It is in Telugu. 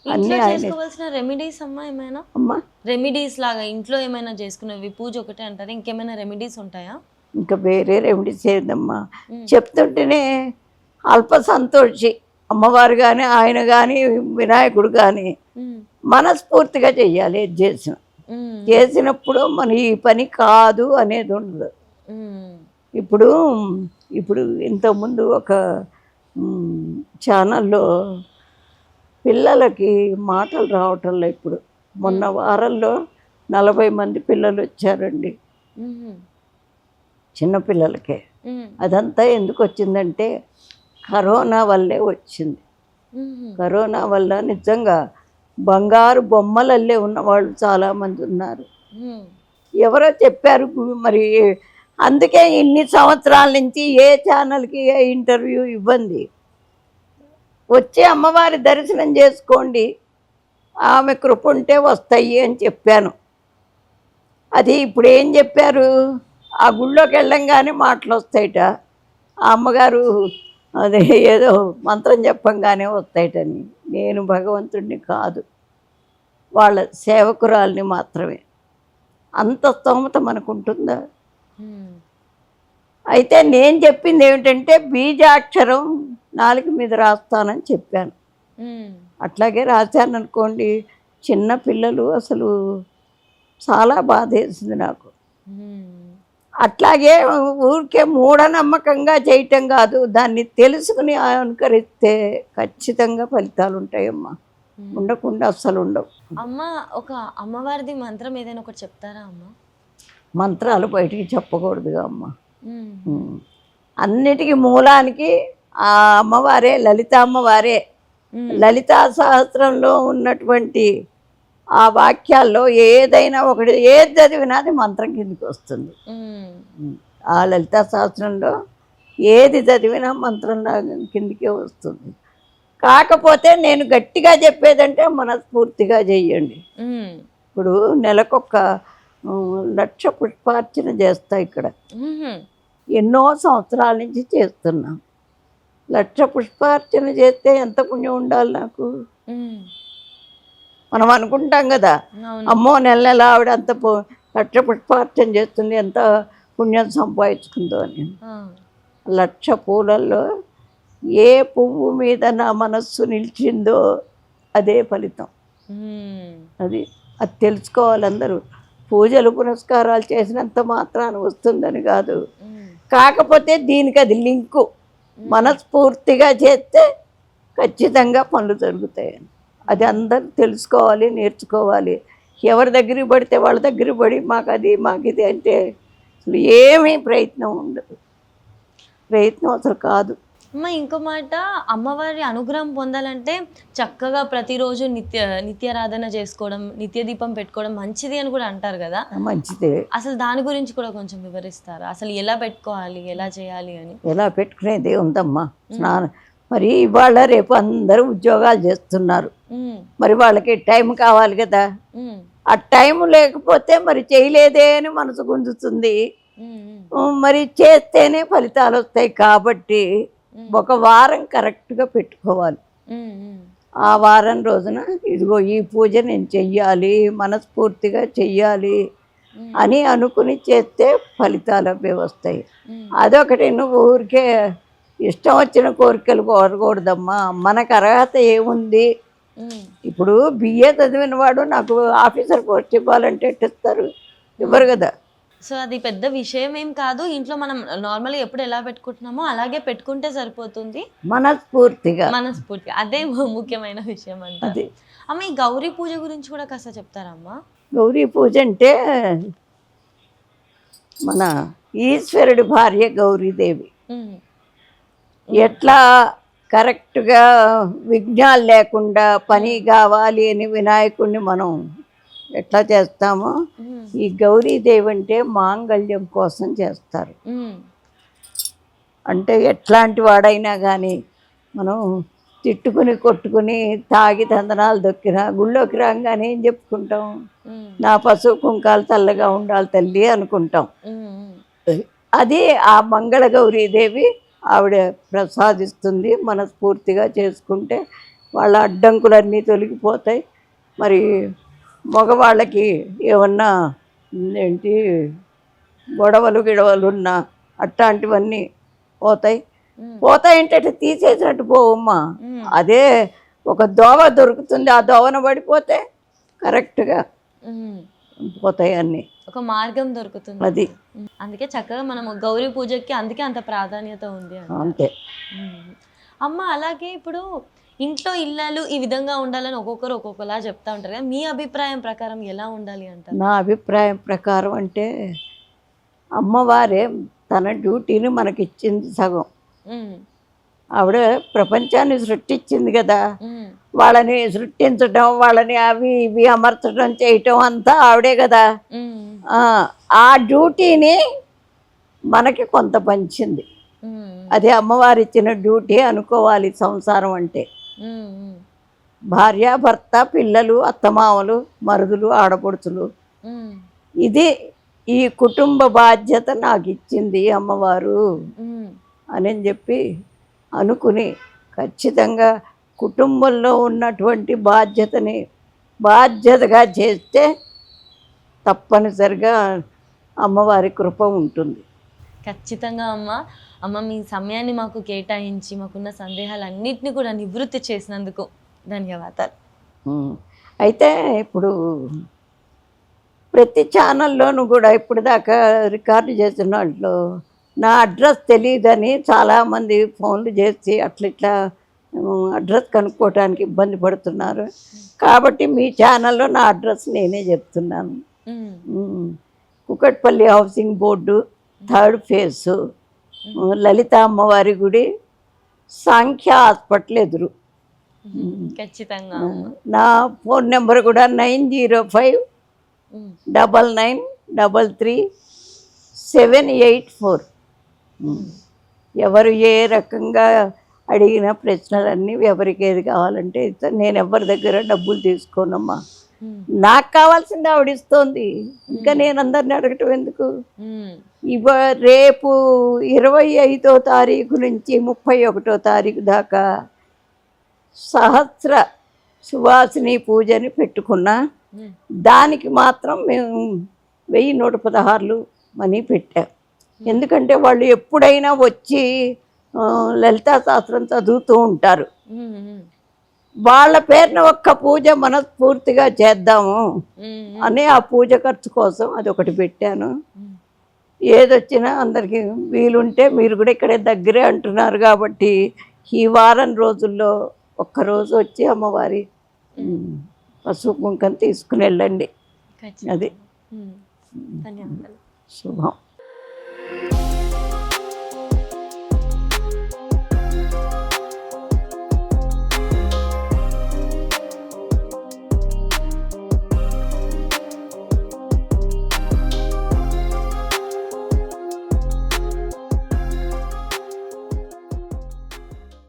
ఇంట్లో అన్నీ ఆయన చేసుకోవాల్సిన రెమెడీస్ అమ్మా ఏమైనా? అమ్మ. రెమెడీస్ లాగా ఇంట్లో ఏమైనా చేసుకునేవి పూజ ఒకటే అంటారా? ఇంకేమైనా రెమెడీస్ ఉంటాయా? ఇంకా వేరే రెమెడీస్ ఏందమ్మా, హ్మ్. చెప్తుంటేనే అల్ప సంతోషి అమ్మవారు కానీ ఆయన కానీ వినాయకుడు కానీ హ్మ్. మనస్ఫూర్తిగా చెయ్యాలి. ఏది చేసిన హ్మ్. చేసినప్పుడు మన ఈ పని కాదు అనేది ఉండదు. హ్మ్. ఇప్పుడు ఇప్పుడు ఇంతకుముందు ఒక ఛానల్లో పిల్లలకి మాటలు రావటంలో ఇప్పుడు మొన్న వారంలో 40 మంది పిల్లలు వచ్చారండి, హుహు. చిన్నపిల్లలకే. హ్మ్. అదంతా ఎందుకు వచ్చిందంటే కరోనా వల్లే వచ్చింది. హుహు. కరోనా వల్ల నిజంగా బంగారు బొమ్మలల్లే ఉన్నవాళ్ళు చాలామంది ఉన్నారు. హ్మ్. ఎవరో చెప్పారు మరి, అందుకే ఇన్ని సంవత్సరాల నుంచి ఏ ఛానల్కి ఏ ఇంటర్వ్యూ ఇవ్వండి, వచ్చి అమ్మవారి దర్శనం చేసుకోండి, ఆమె కృప ఉంటే వస్తాయి అని చెప్పాను. అది ఇప్పుడు ఏం చెప్పారు, ఆ గుళ్ళోకి వెళ్ళంగానే మాటలు వస్తాయిట, ఆ అమ్మగారు అదే ఏదో మంత్రం చెప్పంగానే వస్తాయిటని. నేను భగవంతుడిని కాదు, వాళ్ళ సేవకురాల్ని మాత్రమే. అంత స్తోమత మనకుంటుందా? హ్మ్. అయితే నేను చెప్పింది ఏమిటంటే బీజాక్షరం నాలుక మీద రాస్తానని చెప్పాను. హ్మ్. అట్లాగే రాశాను అనుకోండి, చిన్న పిల్లలు అసలు చాలా బాధేసింది నాకు. హ్మ్. అట్లాగే ఊరికే మూఢనమ్మకంగా చేయటం కాదు, దాన్ని తెలుసుకుని అనుకరిస్తే ఖచ్చితంగా ఫలితాలు ఉంటాయమ్మా. ఉండకుండా అస్సలు ఉండవు. అమ్మ, ఒక అమ్మవారిది మంత్రం ఏదైనా ఒకటి చెప్తారా అమ్మ? మంత్రాలు బయటికి చెప్పకూడదుగా అమ్మ. హ్మ్. అన్నిటికీ మూలానికి ఆ అమ్మవారే, లలిత అమ్మవారే. హ్మ్. లలితా సహస్రంలో ఉన్నటువంటి ఆ వాక్యాల్లో ఏదైనా ఒకటి, ఏది చదివినా అది మంత్రం కిందకి వస్తుంది. హ్మ్. ఆ లలితా సహస్రంలో ఏది చదివినా మంత్రం కిందకే వస్తుంది. కాకపోతే నేను గట్టిగా చెప్పేదంటే మనస్ఫూర్తిగా చెయ్యండి. హ్మ్. ఇప్పుడు నెలకొక 1,00,000 పుష్పార్చన చేస్తా ఇక్కడ. హుహు. ఎన్నో సంవత్సరాల నుంచి చేస్తున్నాం. 1,00,000 పుష్పార్చన చేస్తే ఎంత పుణ్యం ఉండాలి నాకు? హ్మ్. మనం అనుకుంటాం కదా, అవును. అమ్మో నెల నెల ఆవిడ అంత 1,00,000 పుష్పార్చన చేస్తుంది, ఎంత పుణ్యం సంపాదించుకుందో అని. ఆ. 1,00,000 పూలల్లో ఏ పువ్వు మీద నా మనస్సు నిలిచిందో అదే ఫలితం. హ్మ్. అది అది తెలుసుకోవాలి అందరూ. పూజలు పునస్కారాలు చేసినంత మాత్రాన వస్తుందని కాదు, హ్మ్. కాకపోతే దీనికి అది లింకు. మనస్ఫూర్తిగా చేస్తే ఖచ్చితంగా పనులు జరుగుతాయని అది అందరూ తెలుసుకోవాలి, నేర్చుకోవాలి. ఎవరి దగ్గరికి పడితే వాళ్ళ దగ్గరికి పడి మాకు అది మాకు ఇది అంటే అసలు ఏమీ ప్రయత్నం ఉండదు, ప్రయత్నం అసలు కాదు. అమ్మ, ఇంకో మాట, అమ్మవారి అనుగ్రహం పొందాలంటే చక్కగా ప్రతిరోజు నిత్యారాధన చేసుకోవడం, నిత్య దీపం పెట్టుకోవడం మంచిది అని కూడా అంటారు కదా. మంచిదే. అసలు దాని గురించి కూడా కొంచెం వివరిస్తారా? అసలు ఎలా పెట్టుకోవాలి, ఎలా చేయాలి అని? ఎలా పెట్టుకునేది ఉందమ్మా. స్నానం మరి ఇవాళ రేపు అందరూ ఉద్యోగాలు చేస్తున్నారు, హ్మ్. మరి వాళ్ళకి టైం కావాలి కదా. హ్మ్. ఆ టైం లేకపోతే మరి చేయలేదే అని మనసు గుంజుతుంది. హ్మ్. మరి చేస్తేనే ఫలితాలు వస్తాయి. కాబట్టి ఒక వారం కరెక్ట్గా పెట్టుకోవాలి. హ్మ్. ఆ వారం రోజున ఇదిగో ఈ పూజ నేను చెయ్యాలి, మనస్ఫూర్తిగా చెయ్యాలి అని అనుకుని చేస్తే ఫలితాలు అవే వస్తాయి. అదొకటి. నువ్వు ఊరికే ఇష్టం వచ్చిన కోరికలు కోరకూడదమ్మా. మనకు అర్హత ఏముంది? ఇప్పుడు బిఏ చదివిన వాడు నాకు ఆఫీసర్ పోస్ట్ ఇవ్వాలంటే ఎట్టిస్తారు? ఇవ్వరు కదా. సో అది పెద్ద విషయం ఏం కాదు. ఇంట్లో మనం నార్మల్‌గా ఎప్పుడు ఎలా పెట్టుకుంటున్నామో అలాగే పెట్టుకుంటే సరిపోతుంది. మనస్ఫూర్తిగా. అదే ముఖ్యమైన విషయం అంటారు. అది అమ్మ, ఈ గౌరీ పూజ గురించి కూడా కాస్త చెప్తారా అమ్మ? గౌరీ పూజ అంటే మన ఈశ్వరుడి భార్య గౌరీదేవి. ఎట్లా కరెక్ట్గా విఘ్నాలు లేకుండా పని కావాలి అని వినాయకుడిని మనం ఎట్లా చేస్తామో ఈ గౌరీదేవి అంటే మాంగళ్యం కోసం చేస్తారు. అంటే ఎట్లాంటి వాడైనా కానీ మనం తిట్టుకుని కొట్టుకుని తాగి తందనాలు దొక్కినా గుళ్ళోకి రాగానే ఏం చెప్పుకుంటాం? నా పసుపు కుంకాలు తెల్లగా ఉండాలి తల్లి అనుకుంటాం. అది ఆ మంగళ గౌరీదేవి ఆవిడ ప్రసాదిస్తుంది. మనస్ఫూర్తిగా చేసుకుంటే వాళ్ళ అడ్డంకులన్నీ తొలగిపోతాయి. మరి మగవాళ్ళకి ఏమన్నా ఏంటి గొడవలు ఉన్నా అట్లాంటివన్నీ పోతాయి. పోతాయంటే తీసేసినట్టు పోవమ్మా. అదే ఒక దోవ దొరుకుతుంది, ఆ దోవన పడిపోతే కరెక్ట్గా పోతాయి అన్నీ. ఒక మార్గం దొరుకుతుంది అది అందుకే చక్కగా మనం గౌరీ పూజకి అందుకే అంత ప్రాధాన్యత ఉంది అంతే. అమ్మ అలాగే ఇప్పుడు ఇంట్లో ఇల్లాలు ఈ విధంగా ఉండాలని ఒక్కొక్కరు ఒక్కొక్కలా చెప్తా ఉంటారు కదా, మీ అభిప్రాయం ప్రకారం ఎలా ఉండాలి అంటారు? నా అభిప్రాయం ప్రకారం అంటే అమ్మవారే తన డ్యూటీని మనకిచ్చింది సగం. ఆవిడ ప్రపంచాన్ని సృష్టించింది కదా, వాళ్ళని సృష్టించడం, వాళ్ళని అవి ఇవి అమర్చడం చేయటం అంతా ఆవిడే కదా. ఆ డ్యూటీని మనకి కొంత పంచింది. అదే అమ్మవారు ఇచ్చిన డ్యూటీ అనుకోవాలి సంసారం అంటే. భార్య భర్త పిల్లలు అత్తమామలు మరుదులు ఆడపడుచులు, ఇది ఈ కుటుంబ బాధ్యత నాకు ఇచ్చింది అమ్మవారు అని చెప్పి అనుకుని ఖచ్చితంగా కుటుంబంలో ఉన్నటువంటి బాధ్యతగా చేస్తే తప్పనిసరిగా అమ్మవారి కృప ఉంటుంది. ఖచ్చితంగా అమ్మ మీ సమయాన్ని మాకు కేటాయించి మాకున్న సందేహాలన్నింటినీ కూడా నివృత్తి చేసినందుకు ధన్యవాదాలు. అయితే ఇప్పుడు ప్రతి ఛానల్లోనూ కూడా ఇప్పుడు దాకా రికార్డు చేసిన వాటిలో నా అడ్రస్ తెలియదని చాలామంది ఫోన్లు చేసి ఇట్లా అడ్రస్ కనుక్కోవడానికి ఇబ్బంది పడుతున్నారు. కాబట్టి మీ ఛానల్లో నా అడ్రస్ నేనే చెప్తున్నాను. Kukatpally housing board 3rd phase, Lalitha అమ్మవారి గుడి, సాంఖ్య హాస్పిటల్ ఎదురు. ఖచ్చితంగా నా ఫోన్ నెంబర్ కూడా 9059333784. ఎవరు ఏ రకంగా అడిగిన ప్రశ్నలన్నీ ఎవరికి ఏది కావాలంటే నేను ఎవరి దగ్గర డబ్బులు తీసుకోనమ్మా. నాకు కావాల్సింది ఆవిడ ఇస్తోంది, ఇంకా నేను అందరిని అడగటం ఎందుకు. రేపు 25వ తారీఖు నుంచి 31వ తారీఖు దాకా సహస్ర సువాసిని పూజని పెట్టుకున్నా. దానికి మాత్రం మేము 1116 మనీ పెట్టాం. ఎందుకంటే వాళ్ళు ఎప్పుడైనా వచ్చి లలితా శాస్త్రం చదువుతూ ఉంటారు. వాళ్ళ పేరున ఒక్క పూజ మనస్ఫూర్తిగా చేద్దాము అని ఆ పూజ ఖర్చు కోసం అదొకటి పెట్టాను. ఏదొచ్చినా అందరికీ వీలుంటే, మీరు కూడా ఇక్కడే దగ్గరే అంటున్నారు కాబట్టి ఈ వారం రోజుల్లో ఒక్కరోజు వచ్చి అమ్మవారి పసుపు కుంకం తీసుకుని వెళ్ళండి. అది ధన్యవాదాలు. శుభం.